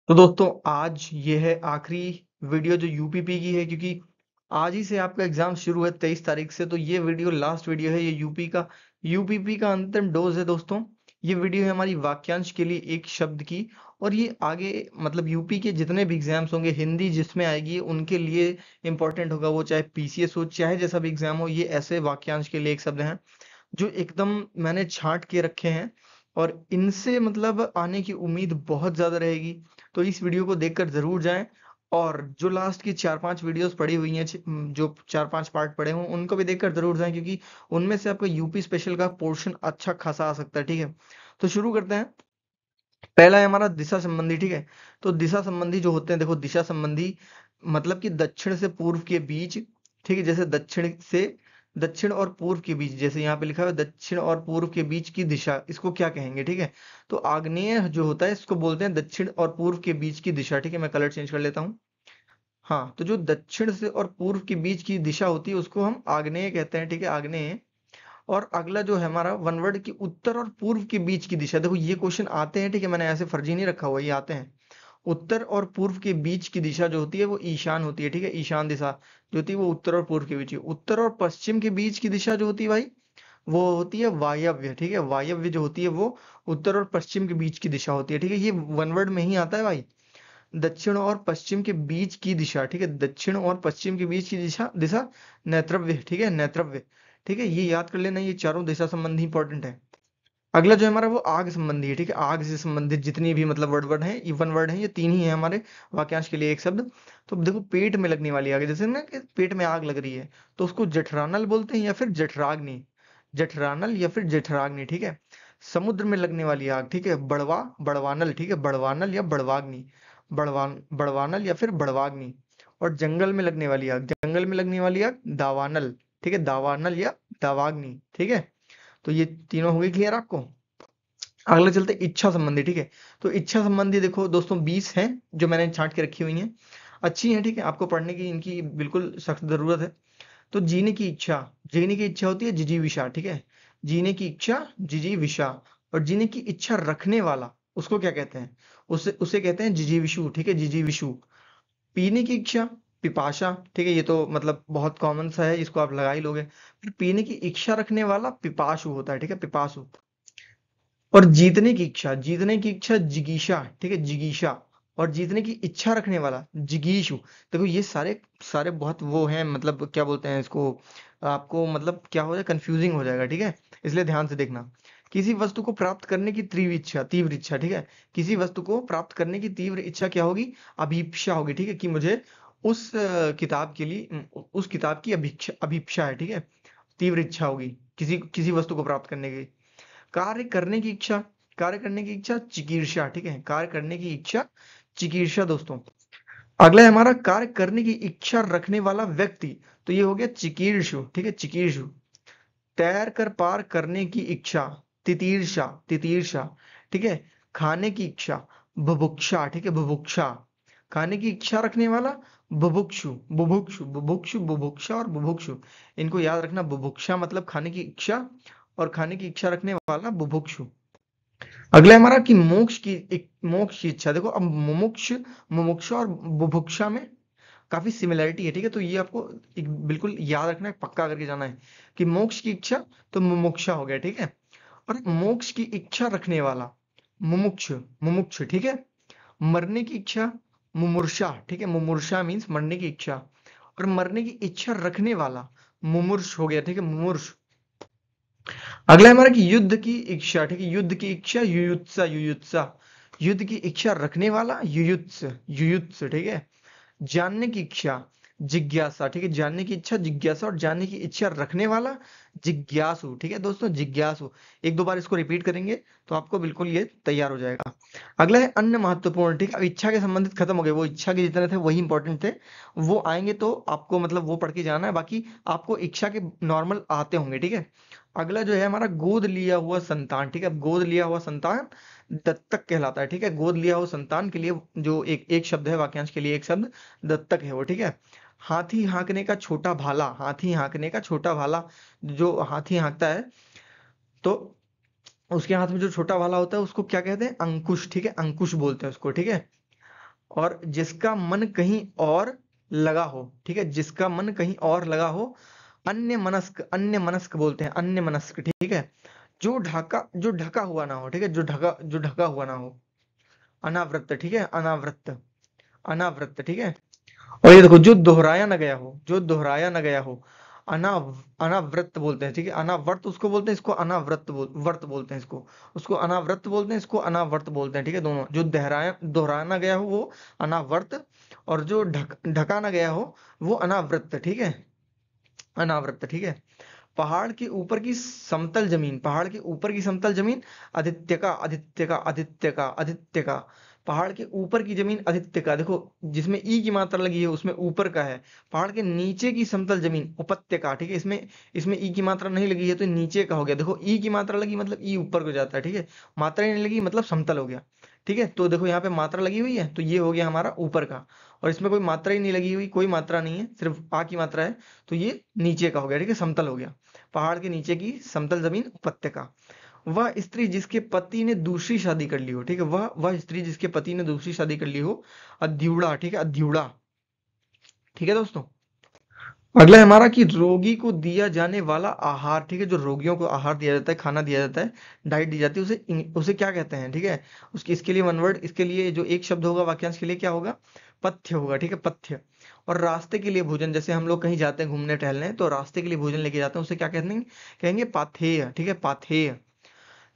तो दोस्तों आज ये है आखिरी वीडियो जो यूपीपी की है, क्योंकि आज ही से आपका एग्जाम शुरू है 23 तारीख से। तो ये वीडियो लास्ट वीडियो है, ये यूपीपी का अंतिम डोज है दोस्तों। ये वीडियो है हमारी वाक्यांश के लिए एक शब्द की। और ये आगे मतलब यूपी के जितने भी एग्जाम्स होंगे, हिंदी जिसमें आएगी उनके लिए इंपॉर्टेंट होगा, वो चाहे पीसीएस हो चाहे जैसा भी एग्जाम हो। ये ऐसे वाक्यांश के लिए एक शब्द हैं जो एकदम मैंने छांट के रखे हैं, और इनसे मतलब आने की उम्मीद बहुत ज्यादा रहेगी। तो इस वीडियो को देखकर जरूर जाएं। और जो लास्ट की 4-5 वीडियोस पड़ी हुई हैं, जो 4-5 पार्ट पड़े हों, उनको भी देखकर जरूर जाएं, क्योंकि उनमें से आपका यूपी स्पेशल का पोर्शन अच्छा खासा आ सकता है। ठीक है, तो शुरू करते हैं। पहला है हमारा दिशा संबंधी। ठीक है, तो दिशा संबंधी जो होते हैं, देखो दिशा संबंधी मतलब कि दक्षिण से पूर्व के बीच। ठीक है, जैसे दक्षिण और पूर्व के बीच, जैसे यहाँ पे लिखा हुआ है दक्षिण और पूर्व के बीच की दिशा, इसको क्या कहेंगे? ठीक है, तो आग्नेय जो होता है इसको बोलते हैं दक्षिण और पूर्व के बीच की दिशा। ठीक है, मैं कलर चेंज कर लेता हूँ। हाँ, तो जो दक्षिण से और पूर्व के बीच की दिशा होती है उसको हम आग्नेय कहते हैं। ठीक है, आग्नेय। और अगला जो है हमारा वन वर्ड की उत्तर और पूर्व के बीच की दिशा। देखो ये क्वेश्चन आते हैं, ठीक है, मैंने ऐसे फर्जी नहीं रखा हुआ, ये आते हैं। उत्तर और पूर्व के बीच की दिशा जो होती है वो ईशान होती है। ठीक है, ईशान दिशा जो होती है वो उत्तर और पूर्व के बीच की। उत्तर और पश्चिम के बीच की दिशा जो होती है भाई, वो होती है वायव्य। ठीक है, वायव्य जो होती है वो उत्तर और पश्चिम के बीच की दिशा होती है। ठीक है, ये वन वर्ड में ही आता है भाई। दक्षिण और पश्चिम के बीच की दिशा। ठीक है, दक्षिण और पश्चिम के बीच की दिशा दिशा नेत्रव्य। ठीक है, नेत्रव्य। ठीक है, ये याद कर लेना, ये चारों दिशा संबंधी इंपॉर्टेंट है। अगला जो है हमारा वो आग संबंधी है। ठीक है, आग से संबंधित जितनी भी मतलब वर्ड है, ये वन वर्ड है, ये तीन ही है हमारे वाक्यांश के लिए एक शब्द। तो देखो पेट में लगने वाली आग, जैसे ना कि पेट में आग लग रही है, तो उसको जठरानल बोलते हैं या फिर जठराग्नि। जठरानल या फिर जठराग्नि। ठीक है, समुद्र में लगने वाली आग, ठीक है, बड़वानल। ठीक है, बड़वानल या बड़वाग्नि। बड़वानल या फिर बड़वाग्नि। और जंगल में लगने वाली आग, जंगल में लगने वाली आग दावानल। ठीक है, दावानल या दावाग्नि। ठीक है, तो ये तीनों हो गई क्लियर आपको। अगला चलते हैं इच्छा संबंधी। ठीक है, तो इच्छा संबंधी देखो दोस्तों 20 हैं जो मैंने छांट के रखी हुई हैं, अच्छी हैं। ठीक है, आपको पढ़ने की इनकी बिल्कुल सख्त जरूरत है। तो जीने की इच्छा होती है जिजीविषा। ठीक है, जीने की इच्छा जिजीविषा। और जीने की इच्छा रखने वाला उसको क्या कहते हैं? उसे उसे कहते हैं जिजीविषु। ठीक है, जिजीविषु। पीने की इच्छा पिपाशा। ठीक है, ये तो मतलब बहुत कॉमन सा है, इसको आप लगा ही लोगे। फिर पीने की इच्छा रखने वाला पिपासु होता है। ठीक है, पिपासु। और जीतने की इच्छा जिगीषा। ठीक है, जिगीषा। और जीतने की इच्छा रखने वाला जिगीषु। देखो ये सारे सारे बहुत वो हैं, मतलब क्या बोलते हैं इसको, आपको मतलब क्या हो जाए, कंफ्यूजिंग हो जाएगा। ठीक है, इसलिए ध्यान से देखना। किसी वस्तु को प्राप्त करने की तीव्र इच्छा। ठीक है, किसी वस्तु को प्राप्त करने की तीव्र इच्छा क्या होगी? अभीप्सा होगी। ठीक है, कि मुझे उस किताब के लिए उस किताब की अभीप्सा है। ठीक है, तीव्र इच्छा होगी किसी किसी वस्तु को प्राप्त करने की। कार्य करने की इच्छा, कार्य करने की इच्छा चिकीर्षा। ठीक है, कार्य करने की इच्छा चिकीर्षा दोस्तों। अगला है हमारा कार्य करने की इच्छा रखने वाला व्यक्ति, तो ये हो गया चिकीर्षु। ठीक है, चिकीर्षु। तैर कर पार करने की इच्छा तितीर्षा। तितीर्षा। ठीक है, खाने की इच्छा बुभुक्षा। ठीक है, बुभुक्षा। खाने की इच्छा रखने वाला बुभुक्षु। बुभुक्षा और बुभुक्षु, इनको याद रखना। बुभुक्षा मतलब खाने की इच्छा, और खाने की इच्छा रखने वाला बुभुक्षु। अगला है हमारा कि मोक्ष की इच्छा। देखो अब मुमुक्ष और बुभुक्षा में काफी सिमिलरिटी है। ठीक है, तो ये आपको एक बिल्कुल याद रखना है, पक्का करके जाना है कि मोक्ष की इच्छा तो मुमुक्षा हो गया। ठीक है, और मोक्ष की इच्छा रखने वाला मुमुक्ष। मुमुक्ष। ठीक है, मरने की इच्छा मुमूर्षा। ठीक है, मुमूर्षा मीन्स मरने की इच्छा, और मरने की इच्छा रखने वाला मुमूर्ष हो गया। ठीक है, मुमूर्ष। अगला है हमारा कि युद्ध की इच्छा। ठीक है, युद्ध की इच्छा युयुत्सा। युयुत्सा। युद्ध की इच्छा रखने वाला युयुत्स। युयुत्स। ठीक है, जानने की इच्छा जिज्ञासा। ठीक है, जानने की इच्छा जिज्ञासा, और जानने की इच्छा रखने वाला जिज्ञासु। ठीक है दोस्तों, जिज्ञासु। एक दो बार इसको रिपीट करेंगे तो आपको बिल्कुल ये तैयार हो जाएगा। अगला है अन्य महत्वपूर्ण। ठीक है, अब इच्छा के संबंधित खत्म हो गए, वो इच्छा के जितने थे वही इंपॉर्टेंट थे। वो आएंगे तो आपको मतलब वो पढ़ के जाना है, बाकी आपको इच्छा के नॉर्मल आते होंगे। ठीक है, अगला जो है हमारा गोद लिया हुआ संतान। ठीक है, गोद लिया हुआ संतान दत्तक कहलाता है। ठीक है, गोद लिया हुआ संतान के लिए जो एक एक शब्द है, वाक्यांश के लिए एक शब्द दत्तक है वो। ठीक है, हाथी हाँकने का छोटा भाला। हाथी हाँकने का छोटा भाला, जो हाथी हाँकता है तो उसके हाथ में जो छोटा भाला होता है उसको क्या कहते हैं? अंकुश। ठीक है, अंकुश बोलते हैं उसको। ठीक है, और जिसका मन कहीं और लगा हो, ठीक है, जिसका मन कहीं और लगा हो, अन्य मनस्क बोलते हैं, अन्य मनस्क, ठीक है, जो ढका हुआ ना हो, ठीक है, जो ढका हुआ ना हो, अनावृत, ठीक है, अनावृत, अनावृत, ठीक है। और ये देखो, जो दोहराया ना गया हो, जो दोहराया ना गया हो, अनावृत बोलते हैं, ठीक है, अनावर्त उसको बोलते हैं, इसको अनावृत वर्त बोलते हैं, इसको, उसको अनावृत बोलते हैं, इसको अनावर्त बोलते हैं, ठीक है, दोनों, जो दोहराया ना गया हो वो अनावर्त, और जो ढका ना गया हो वो अनावृत, ठीक है, अनावृत, ठीक है। पहाड़ के ऊपर की समतल जमीन, पहाड़ के ऊपर की समतल जमीन, आदित्य का, आदित्य का, आदित्य का, आदित्य का, पहाड़ के ऊपर की जमीन आदित्य का, देखो जिसमें ई की मात्रा लगी है उसमें ऊपर का है। पहाड़ के नीचे की समतल जमीन उपत्य का, ठीक है, इसमें इसमें ई की मात्रा नहीं लगी है तो नीचे का हो गया। देखो ई की मात्रा लगी मतलब ई ऊपर को जाता है, ठीक है, मात्रा ही नहीं लगी मतलब समतल हो गया, ठीक है। तो देखो यहाँ पे मात्रा लगी हुई है तो ये हो गया हमारा ऊपर का, और इसमें कोई मात्रा ही नहीं लगी हुई, कोई मात्रा नहीं है, सिर्फ आ की मात्रा है, तो ये नीचे का हो गया, ठीक है, समतल हो गया। पहाड़ के नीचे की समतल जमीन उपत्यका। वह स्त्री जिसके पति ने दूसरी शादी कर ली हो, ठीक है, वह स्त्री जिसके पति ने दूसरी शादी कर ली हो, अध्युड़ा, ठीक है, अध्युड़ा, ठीक है दोस्तों। अगला है हमारा कि रोगी को दिया जाने वाला आहार, ठीक है, जो रोगियों को आहार दिया जाता है, खाना दिया जाता है, डाइट दी जाती है, उसे उसे क्या कहते हैं, ठीक है। उसकी इसके लिए वन वर्ड, इसके लिए जो एक शब्द होगा वाक्यांश के लिए क्या होगा, पथ्य होगा, ठीक है, पथ्य। और रास्ते के लिए भोजन, जैसे हम लोग कहीं जाते हैं घूमने टहलने तो रास्ते के लिए भोजन लेके जाते हैं, उसे क्या कहते हैं, कहेंगे पाथेय, ठीक है, पाथेय।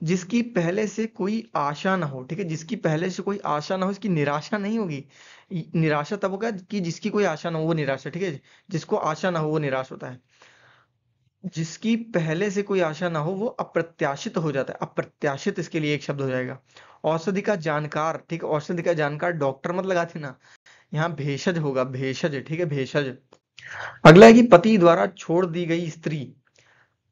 जिसकी पहले से कोई आशा ना हो, ठीक है, जिसकी पहले से कोई आशा ना हो, इसकी निराशा नहीं होगी। निराशा तब होगा कि जिसकी कोई आशा ना हो वो निराशा, ठीक है, जिसको आशा ना हो वो निराश होता है। जिसकी पहले से कोई आशा ना हो वो अप्रत्याशित हो जाता है, अप्रत्याशित इसके लिए एक शब्द हो जाएगा। औषधि का जानकार, ठीक है, औषधि का जानकार डॉक्टर मत लगाते ना, यहाँ भेषज होगा, भेषज, ठीक है, भेषज। अगला है कि पति द्वारा छोड़ दी गई स्त्री,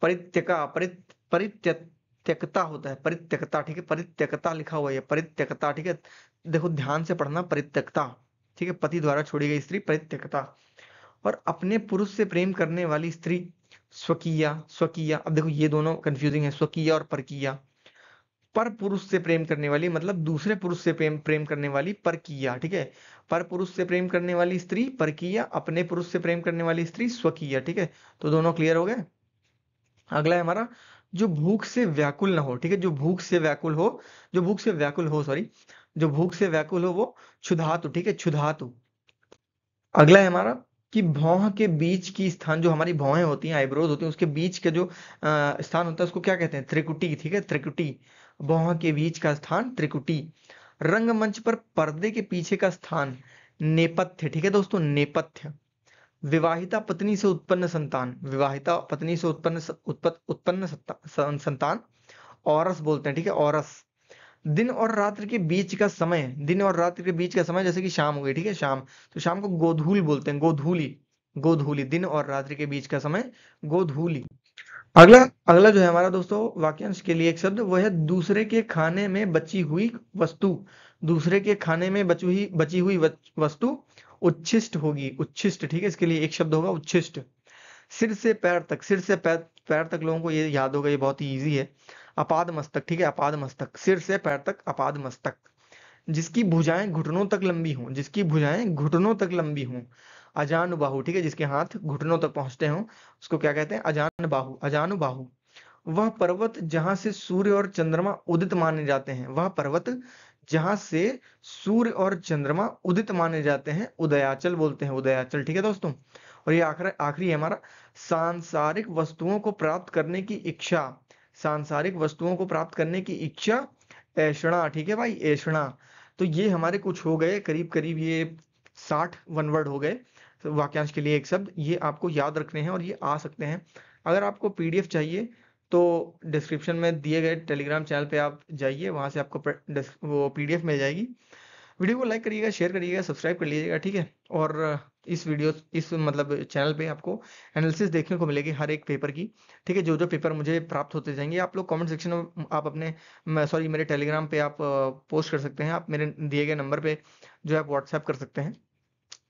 परित्यका, परित्यक्ता होता है, परित्यक्ता, ठीक है, परित्यक्ता लिखा हुआ है, परित्यक्ता, ठीक है, देखो ध्यान से पढ़ना, परित्यक्ता, ठीक है, पति द्वारा छोड़ी गई स्त्री परित्यक्ता। और अपने पुरुष से प्रेम करने वाली स्त्री स्वकीया, स्वकीया, अब देखो ये दोनों कंफ्यूजिंग है, स्वकीया और परकीया। पर पुरुष से प्रेम करने वाली मतलब दूसरे पुरुष से प्रेम प्रेम करने वाली परकीया, ठीक है, पर पुरुष से प्रेम करने वाली स्त्री परकीया, अपने पुरुष से प्रेम करने वाली स्त्री स्वकीया, ठीक है, तो दोनों क्लियर हो गए। अगला है हमारा जो भूख से व्याकुल ना हो, ठीक है, जो भूख से व्याकुल हो, जो भूख से व्याकुल हो, सॉरी, जो भूख से व्याकुल हो वो क्षुधातु, ठीक है, क्षुधातु। अगला है हमारा कि भौं के बीच की स्थान, जो हमारी भौहें होती हैं, आईब्रोज होती हैं, उसके बीच के जो स्थान होता है उसको क्या कहते हैं, त्रिकुटी, ठीक है, त्रिकुटी, भौं के बीच का स्थान त्रिकुटी। रंगमंच पर पर्दे के पीछे का स्थान नेपथ्य, ठीक है दोस्तों, नेपथ्य। विवाहिता पत्नी से उत्पन्न संतान, विवाहिता पत्नी से उत्पन्न संतान औरस बोलते हैं, ठीक है, औरस। दिन और रात्रि के बीच का समय, दिन और रात्रि के बीच का समय जैसे कि शाम हो गई, ठीक है, शाम, तो शाम को गोधूल बोलते हैं, गोधूली, गोधूली, दिन और रात्रि के बीच का समय गोधूली। अगला अगला जो है हमारा दोस्तों वाक्यांश के लिए एक शब्द, वो है दूसरे के खाने में बची हुई वस्तु, दूसरे के खाने में बची हुई वस्तु उच्छिष्ट होगी, उच्छिष्ट, ठीक है, इसके लिए एक शब्द होगा उच्छिष्ट। सिर से पैर तक, सिर से पैर तक लोगों को ये याद होगा, ये बहुत ही ईजी है, अपाद मस्तक, ठीक है, अपाद मस्तक, सिर से पैर तक अपाद मस्तक। जिसकी भुजाएं घुटनों तक लंबी हों, जिसकी भुजाएं घुटनों तक लंबी हों, अजानु बाहु, ठीक है, जिसके हाथ घुटनों तक पहुंचते हों उसको क्या कहते हैं, अजान बाहु, अजानु बाहु। वह पर्वत जहां से सूर्य और चंद्रमा उदित माने जाते हैं, वह पर्वत जहां से सूर्य और चंद्रमा उदित माने जाते हैं उदयाचल बोलते हैं, उदयाचल, ठीक है दोस्तों। और ये आखिरी आखिरी है हमारा, सांसारिक वस्तुओं को प्राप्त करने की इच्छा, सांसारिक वस्तुओं को प्राप्त करने की इच्छा ऐषणा, ठीक है भाई, ऐषणा। तो ये हमारे कुछ हो गए करीब करीब ये 60 वन वर्ड हो गए, तो वाक्यांश के लिए एक शब्द, ये आपको याद रखने हैं और ये आ सकते हैं। अगर आपको पीडीएफ चाहिए तो डिस्क्रिप्शन में दिए गए टेलीग्राम चैनल पे आप जाइए, वहां से आपको वो पीडीएफ मिल जाएगी। वीडियो को लाइक करिएगा, शेयर करिएगा, सब्सक्राइब कर लीजिएगा, ठीक है। और इस मतलब चैनल पे आपको एनालिसिस देखने को मिलेगी हर एक पेपर की, ठीक है। जो जो पेपर मुझे प्राप्त होते जाएंगे आप लोग कमेंट सेक्शन में आप अपने सॉरी मेरे टेलीग्राम पे आप पोस्ट कर सकते हैं, आप मेरे दिए गए नंबर पे जो है आप व्हाट्सएप कर सकते हैं,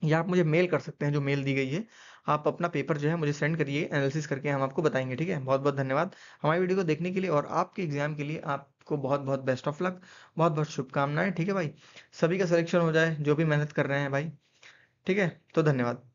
या आप मुझे मेल कर सकते हैं, जो मेल दी गई है आप अपना पेपर जो है मुझे सेंड करिए, एनालिसिस करके हम आपको बताएंगे, ठीक है। बहुत बहुत धन्यवाद हमारी वीडियो को देखने के लिए, और आपके एग्जाम के लिए आपको को बहुत बहुत बेस्ट ऑफ लक, बहुत बहुत शुभकामनाएं। ठीक है भाई, सभी का सिलेक्शन हो जाए जो भी मेहनत कर रहे हैं भाई। ठीक है, तो धन्यवाद।